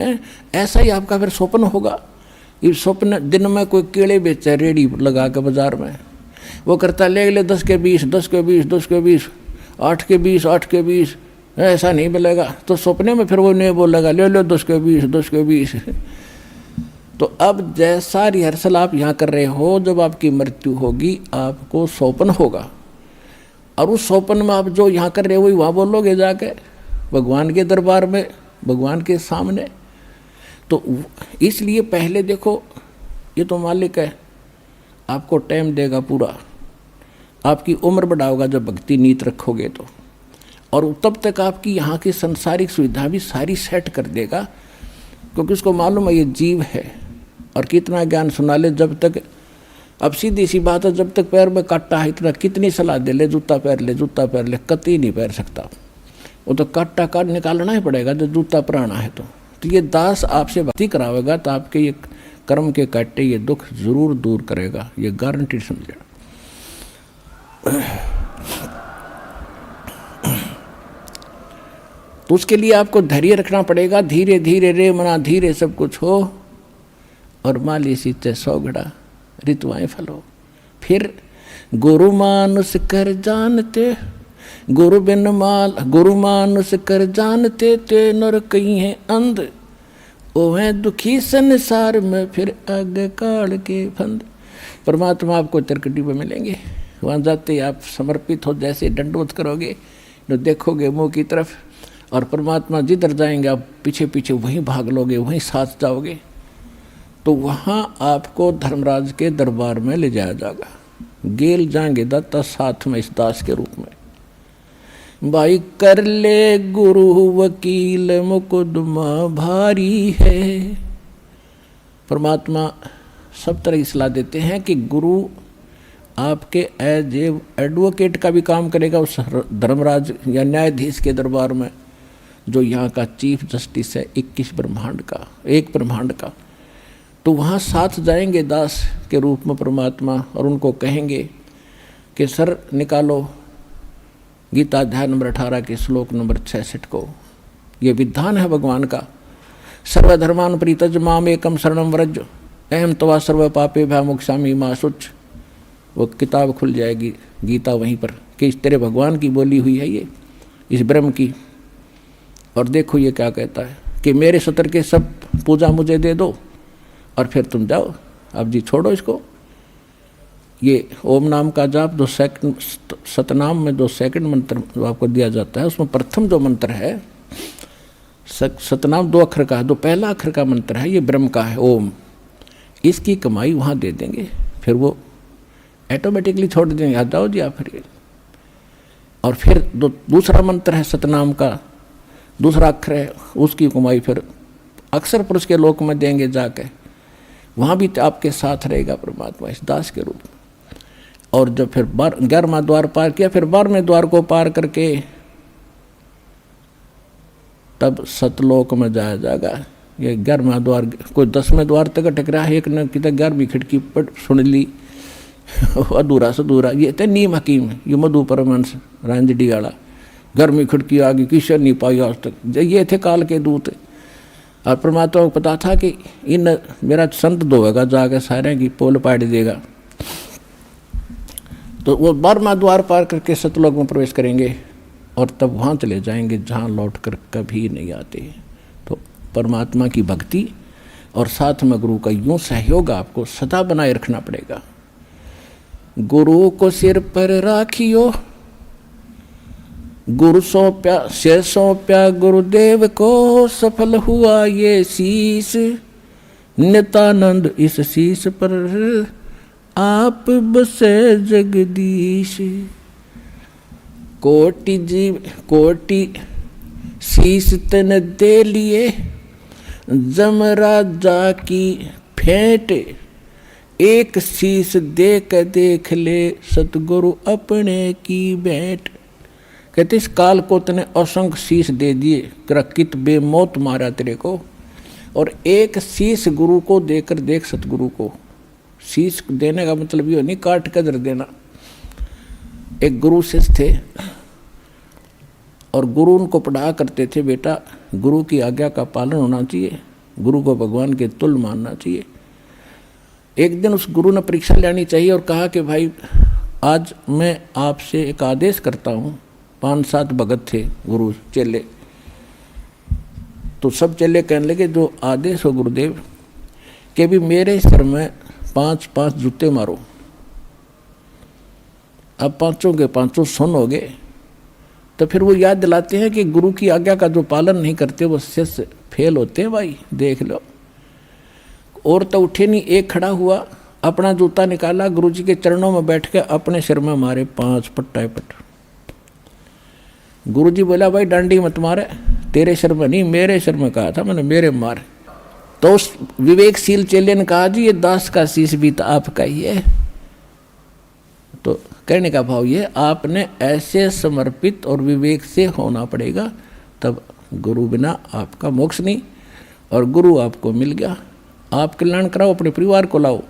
ऐसा ही आपका फिर स्वप्न होगा। ये स्वप्न दिन में कोई केले बेचे रेडी लगा के बाजार में, वो करता ले 10 के 20, 10 के 20, 10 के 20, 8 के 20, 8 के 20, ऐसा नहीं मिलेगा। तो सपने में फिर वो नहीं बोलेगा ले 10 के 20, 10 के 20। तो अब जैसा रिहर्सल आप यहाँ कर रहे हो, जब आपकी मृत्यु होगी आपको स्वप्न होगा, और उस स्वप्न में आप जो यहाँ कर रहे हो वहाँ बोलोगे जाके भगवान के दरबार में, भगवान के सामने। तो इसलिए पहले देखो, ये तो मालिक है, आपको टाइम देगा पूरा, आपकी उम्र बढ़ाओगा जब भक्ति नीत रखोगे तो, और तब तक आपकी यहाँ की संसारिक सुविधा भी सारी सेट कर देगा, क्योंकि उसको मालूम है ये जीव है। और कितना ज्ञान सुना ले, जब तक, अब सीधी सी बात है, जब तक पैर में काटा है, इतना कितनी सलाह दे ले जूता पहन ले, जूता पहन ले, कतई नहीं पहन सकता। वो तो काटा काट निकालना ही पड़ेगा जब जूता पहनाना है। तो ये दास आपसे भक्ति करावेगा तो आपके ये कर्म के काटे ये दुख जरूर दूर करेगा, ये गारंटी समझे। तो उसके लिए आपको धैर्य रखना पड़ेगा। धीरे धीरे रे मना धीरे सब कुछ हो, और माली सीते 100 घड़ा ऋतुआएं फलो। फिर गुरु मानुष कर जानते, गुरु बिन माल, गुरु मानुष कर जानते ते नर कहीं है अंध, ओहे दुखी संसार में फिर आगे काल के फंद। परमात्मा आपको तिरकटी पे मिलेंगे, वहाँ जाते आप समर्पित हो, जैसे दंडवत करोगे तो देखोगे मुँह की तरफ, और परमात्मा जिधर जाएंगे आप पीछे पीछे वहीं भाग लोगे, वहीं साथ जाओगे। तो वहाँ आपको धर्मराज के दरबार में ले जाया जाएगा। गेल जाएंगे दत्ता साथ में इस दास के रूप में। भाई कर ले गुरु वकील मुकदमा भारी है। परमात्मा सब तरह की सलाह देते हैं कि गुरु आपके एज एडवोकेट का भी काम करेगा उस धर्मराज या न्यायाधीश के दरबार में, जो यहाँ का चीफ जस्टिस है 21 ब्रह्मांड का, एक ब्रह्मांड का। तो वहाँ साथ जाएंगे दास के रूप में परमात्मा, और उनको कहेंगे कि सर निकालो गीता अध्याय नंबर 18 के श्लोक नंबर 66 को। ये विधान है भगवान का, सर्वधर्मान परित्यज माम एकम शरणम व्रज अहम तवा सर्व पापे भयमुक्षामि मा शुच। वो किताब खुल जाएगी गीता वहीं पर कि इस तेरे भगवान की बोली हुई है ये, इस ब्रह्म की। और देखो ये क्या कहता है कि मेरे सतर के सब पूजा मुझे दे दो और फिर तुम जाओ, अब जी छोड़ो इसको। ये ओम नाम का जाप 2 सेकंड, सतनाम में 2 सेकंड मंत्र जो आपको दिया जाता है, उसमें प्रथम जो मंत्र है सतनाम 2 अक्षर का है, 2 पहला अक्षर का मंत्र है, ये ब्रह्म का है ओम। इसकी कमाई वहाँ दे देंगे, फिर वो ऑटोमेटिकली छोड़ देंगे, आ जाओ जी आप फिर। और फिर दूसरा मंत्र है सतनाम का, दूसरा अक्षर है, उसकी कमाई फिर अक्षर पुरुष के लोक में देंगे जाके, वहाँ भी आपके साथ रहेगा परमात्मा इस दास के रूप में। और जब फिर 11वां द्वार पार किया, फिर 12वें द्वार को पार करके तब सतलोक में जाया जाएगा। ये 11वां द्वार, कोई 10वें द्वार तक अटक रहा है, एक ने कितने 11वीं खिड़की पर सुन ली अधूरा से अधूरा। ये थे नीम हकीम, ये मधु परमहंस रांझडी वाला, 11वीं खिड़की आ गई, किसी नहीं पाई आज तक। ये थे काल के दूत। और परमात्मा को पता था कि इन मेरा संत धोएगा जाके सारे की पोल पाड़ देगा। तो वो 12वां द्वार पार करके सतलोक में प्रवेश करेंगे और तब वहाँ चले जाएंगे जहाँ लौट कर कभी नहीं आते। तो परमात्मा की भक्ति और साथ में गुरु का यूँ सहयोग आपको सदा बनाए रखना पड़ेगा। गुरु को सिर पर राखियो, गुरु सौंप्या सिर सौंप्या गुरुदेव को, सफल हुआ ये शीश नित्यानंद, इस शीश पर आप बसे जगदीश। कोटि जीव कोटि शीश तन दे लिए, जमराजा की फेंट, एक शीश देख ले सतगुरु अपने की भेंट। कहते इस काल को तने असंख्य शीश दे दिए, कित बेमौत मारा तेरे को, और एक शीश गुरु को देकर देख सतगुरु को। शीश देने का मतलब ये नहीं काट कर दर देना। एक गुरु शिष्य थे और गुरु उनको पढ़ा करते थे, बेटा गुरु की आज्ञा का पालन होना चाहिए, गुरु को भगवान के तुल्य मानना चाहिए। एक दिन उस गुरु ने परीक्षा लेनी चाहिए और कहा कि भाई आज मैं आपसे एक आदेश करता हूँ। 5-7 भगत थे गुरु चेले, तो सब चेले कहने लगे जो आदेश हो गुरुदेव कि भी मेरे सिर में 5-5 जूते मारो। अब 5 के 5 सुन हो गए। तो फिर वो याद दिलाते हैं कि गुरु की आज्ञा का जो पालन नहीं करते वो शिष्य फेल होते हैं भाई, देख लो। और तो उठे नहीं, एक खड़ा हुआ, अपना जूता निकाला, गुरुजी के चरणों में बैठ के अपने सिर में मारे 5 पट्टा पट। गुरुजी बोला भाई डांडी मत मारे, तेरे सिर में नहीं मेरे सिर में कहा था मैंने, मेरे मारे। तो उस विवेकशील चेले ने कहा जी ये दास का शीश भी तो आपका ही है। तो कहने का भाव ये, आपने ऐसे समर्पित और विवेक से होना पड़ेगा, तब गुरु बिना आपका मोक्ष नहीं। और गुरु आपको मिल गया, आप कल्याण कराओ, अपने परिवार को लाओ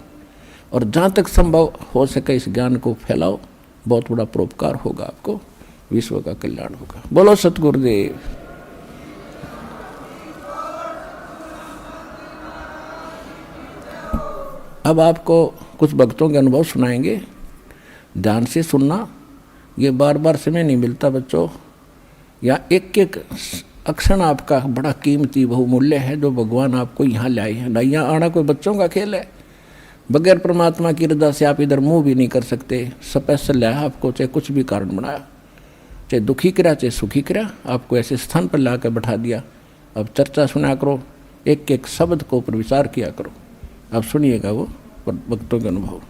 और जहाँ तक संभव हो सके इस ज्ञान को फैलाओ। बहुत बड़ा परोपकार होगा आपको, विश्व का कल्याण होगा। बोलो सतगुरुदेव। अब आपको कुछ भक्तों के अनुभव सुनाएंगे, ध्यान से सुनना। ये बार बार समय नहीं मिलता बच्चों, या एक एक अक्षण आपका बड़ा कीमती बहुमूल्य है जो भगवान आपको यहाँ लाए हैं। ना यहाँ आना कोई बच्चों का खेल है, बगैर परमात्मा की रजा से आप इधर मुँह भी नहीं कर सकते। स्पेशल लाया आपको, चाहे कुछ भी कारण बनाया, चाहे दुखी करा चाहे सुखी करा, आपको ऐसे स्थान पर ला कर बैठा दिया। अब चर्चा सुना करो, एक एक शब्द को ऊपर विचार किया करो। अब सुनिएगा वो भक्तों के अनुभव।